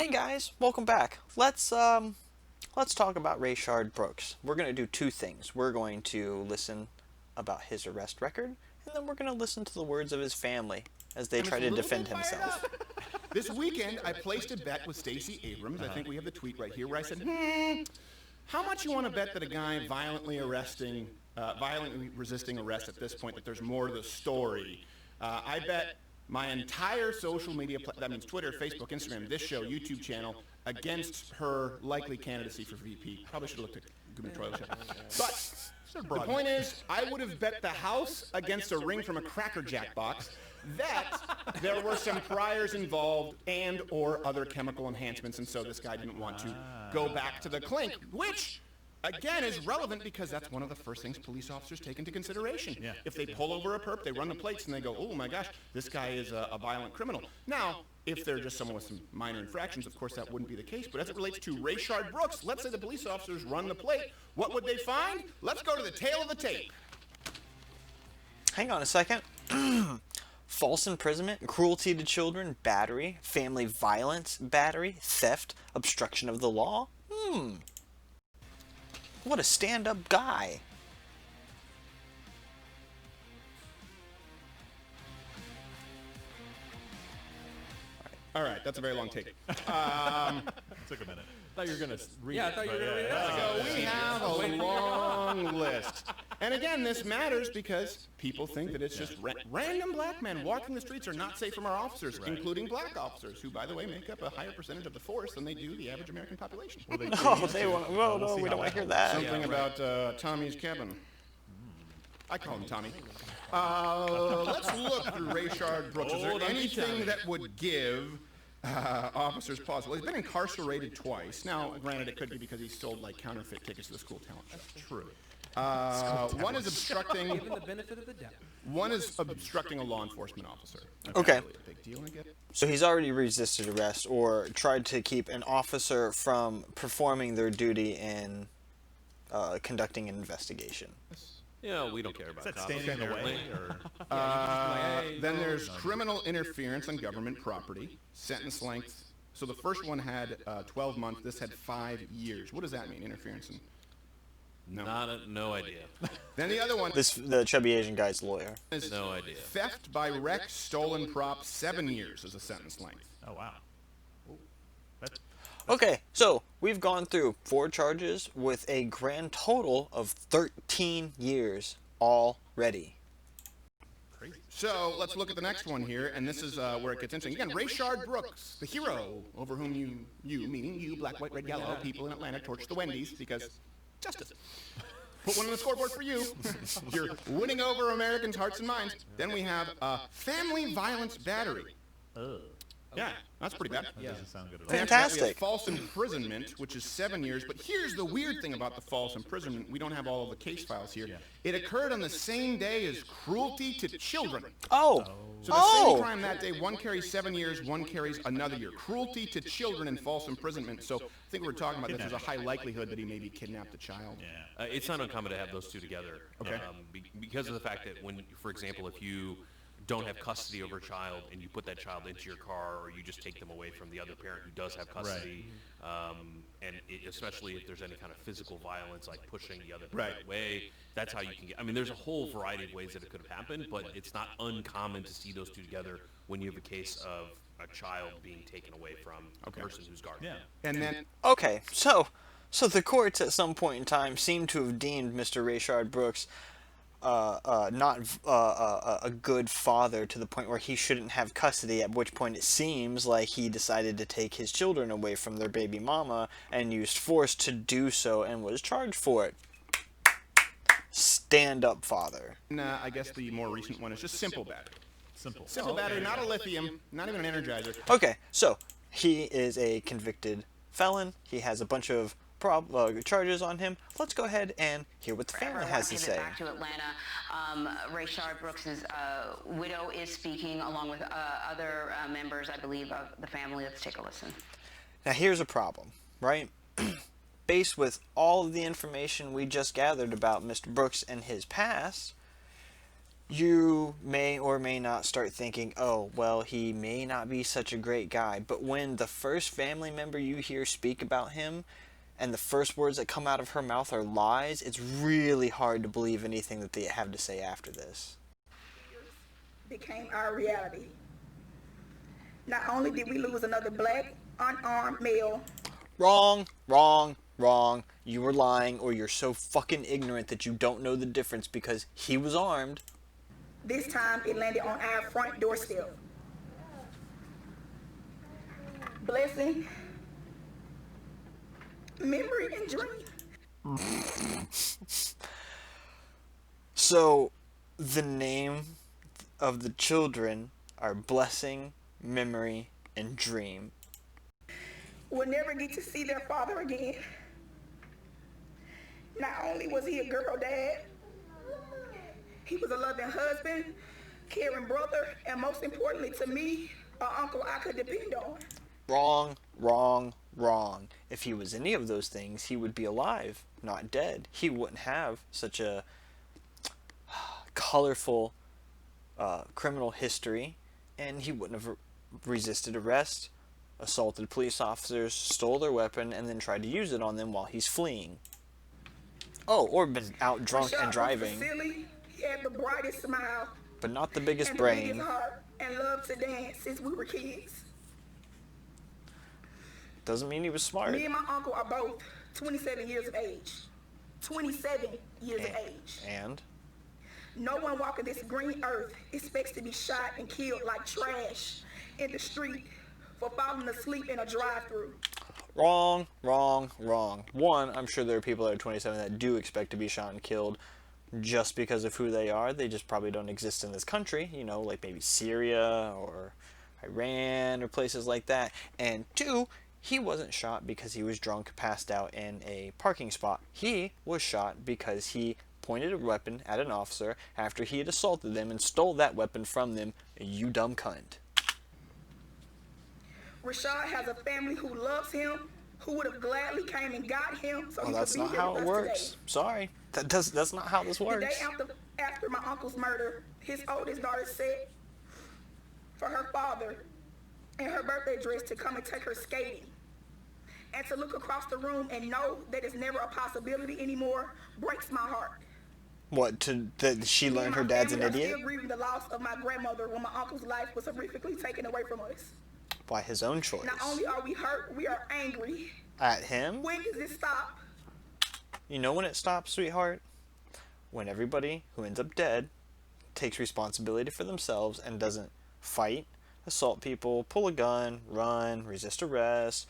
Hey guys, welcome back. Let's talk about Rayshard Brooks. We're going to do two things. We're going to listen about his arrest record, and then we're going to listen to the words of his family as they try to defend himself. This weekend, I placed a bet with Stacey Abrams. I think we have the tweet right here where I said, how much you want to bet that a guy violently resisting arrest at this point, that there's more to the story? I bet my entire social media, that means Twitter, Facebook, Instagram, this show, YouTube channel, against her likely candidacy for VP. Probably should have looked at gubernatorial show. But the point is, I would have bet the House against a ring from a Cracker Jack box that there were some priors involved and or other chemical enhancements, and so this guy didn't want to go back to the clink, which again is relevant because that's one of the first things police officers take into consideration. Yeah. If they pull over a perp, they run the plates and they go, oh my gosh, this guy is a violent criminal. Now, if they're just someone with some minor infractions, of course that wouldn't be the case. But as it relates to Rayshard Brooks, let's say the police officers run the plate. What would they find? Let's go to the tail of the tape. Hang on a second. False imprisonment, cruelty to children, battery, family violence, battery, theft, obstruction of the law. What a stand-up guy. All right, that's a very long take. Took a minute. I thought you were going to read Yeah, I it. thought you were but going to read it. So we have a long list. And again, this matters because people think that it's just random black men walking the streets are not safe from our officers, including black officers, who, by the way, make up a higher percentage of the force than they do the average American population. Oh, they want. Well, no, we don't want to hear that. Something about Tommy's cabin. I call him Tommy. Let's look through Rayshard Brooks. Is there anything that would give officers pause? Well, he's been incarcerated twice. Now, granted, it could be because he sold like counterfeit tickets to the school talent show. That's true. One is obstructing. Given the benefit of the doubt. One is obstructing a law enforcement officer. Okay. Really a big deal, I get. So he's already resisted arrest or tried to keep an officer from performing their duty in conducting an investigation. Yeah, we don't care about Is that cops. standing in the way? Or? Then there's criminal interference on government property. Sentence length. So the first one had 12 months. This had 5 years. What does that mean? Interference in? No. No idea. Then the other one The chubby Asian guy's lawyer. is No idea. theft by wreck, stolen prop. 7 years is a sentence length. Oh, wow. That's, Okay, so we've gone through 4 charges with a grand total of 13 years already. crazy. So let's look at the next one here, and this is where it gets interesting. Again, Rayshard Brooks, the hero over whom you, meaning you, black, white, red, yellow, people in Atlanta, torch the Wendy's because justice. Put one on the scoreboard for you. You're winning over Americans' hearts and minds. Then we have family violence battery. Yeah, that's pretty bad. That doesn't sound good at all. And after that, we have Fantastic. false imprisonment, which is 7 years. But here's the weird thing about the false imprisonment. We don't have all of the case files here. Yeah. It occurred on the same day as cruelty to children. Oh! So the same crime that day, one carries 7 years, one carries another year. Cruelty to children and false imprisonment. So I think we're talking about this. There's a high likelihood that he maybe kidnapped a child. Yeah. It's not uncommon to have those two together. Okay. Because of the fact that when, for example, if you don't have custody over a child and you put that child into your car, or you just take them away from the other parent who does have custody, especially if there's any kind of physical violence, like pushing the other parent away, that's how you can get. I mean, there's a whole variety of ways that it could have happened, but it's not uncommon to see those two together when you have a case of a child being taken away from a person who's guarding. Yeah. And then Okay, so the courts at some point in time seem to have deemed Mr. Rayshard Brooks not a good father to the point where he shouldn't have custody, at which point it seems like he decided to take his children away from their baby mama and used force to do so and was charged for it. Stand up, father. I guess the more recent one is just simple battery. Simple. Simple battery, not a lithium, not even an energizer. Okay, so he is a convicted felon. He has a bunch of charges on him. Let's go ahead and hear what the family has to say. Back to Atlanta, Rayshard Brooks' widow is speaking, along with other members, I believe, of the family. Let's take a listen. Now here's a problem, right? Based with all of the information we just gathered about Mr. Brooks and his past, You may or may not start thinking, oh, well, he may not be such a great guy. But when the first family member you hear speak about him and the first words that come out of her mouth are lies, it's really hard to believe anything that they have to say after this. Became our reality. Not only did we lose another black, unarmed male. Wrong, wrong, wrong. You were lying, or you're so fucking ignorant that you don't know the difference because he was armed. This time it landed on our front doorstep. Blessing, memory, and dream. So, the name of the children are Blessing, Memory, and Dream. Will never get to see their father again. Not only was he a girl dad, he was a loving husband, caring brother, and most importantly to me, an uncle I could depend on. Wrong, wrong, wrong. If he was any of those things, he would be alive, not dead. He wouldn't have such a colorful criminal history, and he wouldn't have resisted arrest, assaulted police officers, stole their weapon, and then tried to use it on them while he's fleeing. Oh, or been out drunk Rayshard and driving. was silly. He had the brightest smile But not the biggest and the brain. biggest heart, and loved to dance since we were kids. Doesn't mean he was smart. Me and my uncle are both 27 years of age. 27 years of age. And? No one walking this green earth expects to be shot and killed like trash in the street for falling asleep in a drive-thru. Wrong, wrong, wrong. One, I'm sure there are people that are 27 that do expect to be shot and killed just because of who they are. They just probably don't exist in this country, you know, like maybe Syria or Iran or places like that. And two, he wasn't shot because he was drunk, passed out in a parking spot. He was shot because he pointed a weapon at an officer after he had assaulted them and stole that weapon from them. You dumb cunt. Rayshard has a family who loves him, who would have gladly came and got him so Well, he that's could be not here how with it us works. today. Sorry. That's not how this The works. day after my uncle's murder, his oldest daughter said for her father in her birthday dress to come and take her skating. And to look across the room and know that it's never a possibility anymore breaks my heart. What, that she Me learned and her my dad's an family are idiot? still grieving the loss of my grandmother when my uncle's life was horrifically taken away from us. By his own choice. Not only are we hurt, we are angry. At him? When does this stop? You know when it stops, sweetheart? When everybody who ends up dead takes responsibility for themselves and doesn't fight, assault people, pull a gun, run, resist arrest,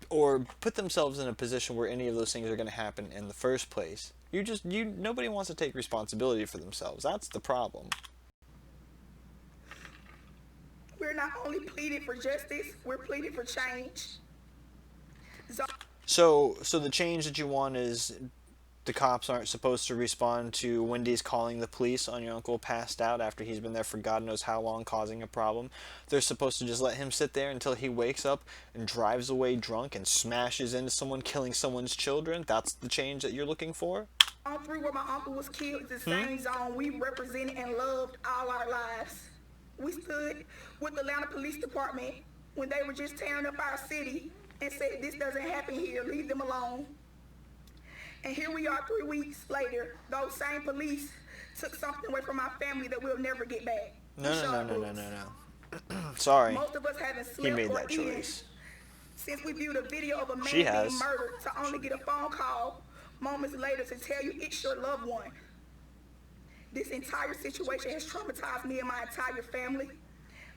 or put themselves in a position where any of those things are going to happen in the first place. Nobody wants to take responsibility for themselves. That's the problem. We're not only pleading for justice, we're pleading for change. So the change that you want is the cops aren't supposed to respond to Wendy's calling the police on your uncle passed out after he's been there for God knows how long causing a problem. They're supposed to just let him sit there until he wakes up and drives away drunk and smashes into someone, killing someone's children. That's the change that you're looking for? On through where my uncle was killed is the same zone we represented and loved all our lives. We stood with the Atlanta Police Department when they were just tearing up our city and said, this doesn't happen here, leave them alone. And here we are 3 weeks later, those same police took something away from our family that we'll never get back. No. Sorry. Most of us haven't He slept made or that eaten choice. since we viewed a video of a man She being has. murdered to only get a phone call moments later to tell you it's your loved one. This entire situation has traumatized me and my entire family.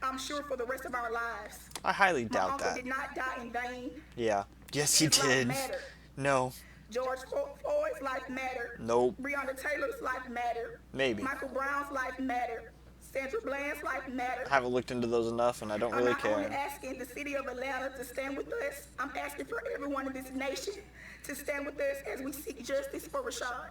I'm sure for the rest of our lives. I highly My doubt uncle that. did not die in vain. Yeah. Yes, he His life did. mattered. No. George Floyd's life mattered. Nope. Breonna Taylor's life mattered. Maybe. Michael Brown's life mattered. Sandra Bland's life mattered. I haven't looked into those enough, and I don't I'm really not only care. asking the city of Atlanta to stand with us, I'm asking for everyone in this nation to stand with us as we seek justice for Rayshard.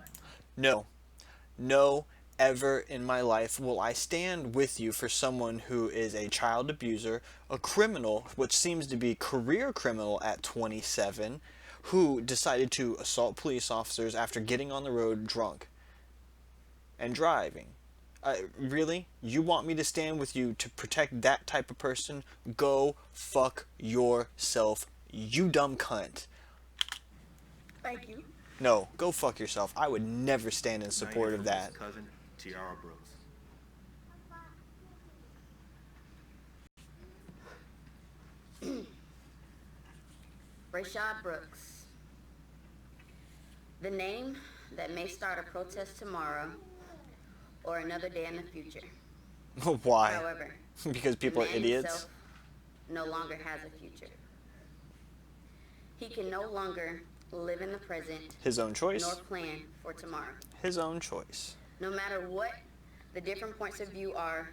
No, ever in my life will I stand with you for someone who is a child abuser, a criminal, which seems to be career criminal at 27, who decided to assault police officers after getting on the road drunk and driving. Really? You want me to stand with you to protect that type of person? Go fuck yourself, you dumb cunt. Thank you. No, go fuck yourself. I would never stand in Now support you're of that. Phyllis's cousin, Tiara Brooks. Rayshard Brooks. The name that may start a protest tomorrow or another day in the future. Why? However, Because people the are man idiots? himself no longer has a future. He can no longer live in the present His own choice? nor plan for tomorrow. His own choice. No matter what the different points of view are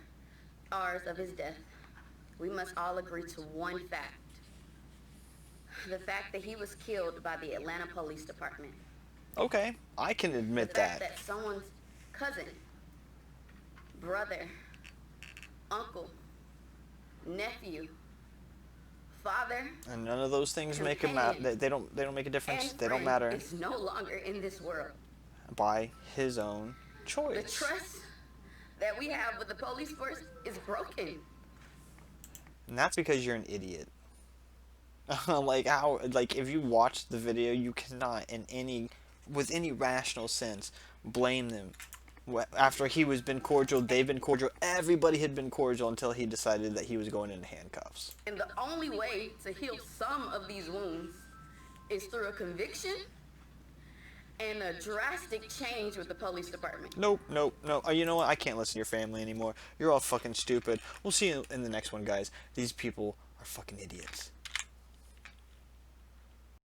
ours of his death, we must all agree to one fact. The fact that he was killed by the Atlanta Police Department. Okay, I can The admit fact that. that someone's cousin, brother, uncle, nephew, father, And none of those things make a matter. They don't make a difference. and They don't friend matter. is no longer in this world. By his own The choice. trust that we have with the police force is broken. And that's because you're an idiot. Like how, like if you watch the video, you cannot with any rational sense, blame them. After he was been cordial, they've been cordial, everybody had been cordial until he decided that he was going into handcuffs. And the only way to heal some of these wounds is through a conviction and a drastic change with the police department. Nope, nope, no. You know what? I can't listen to your family anymore. You're all fucking stupid. We'll see you in the next one, guys. These people are fucking idiots.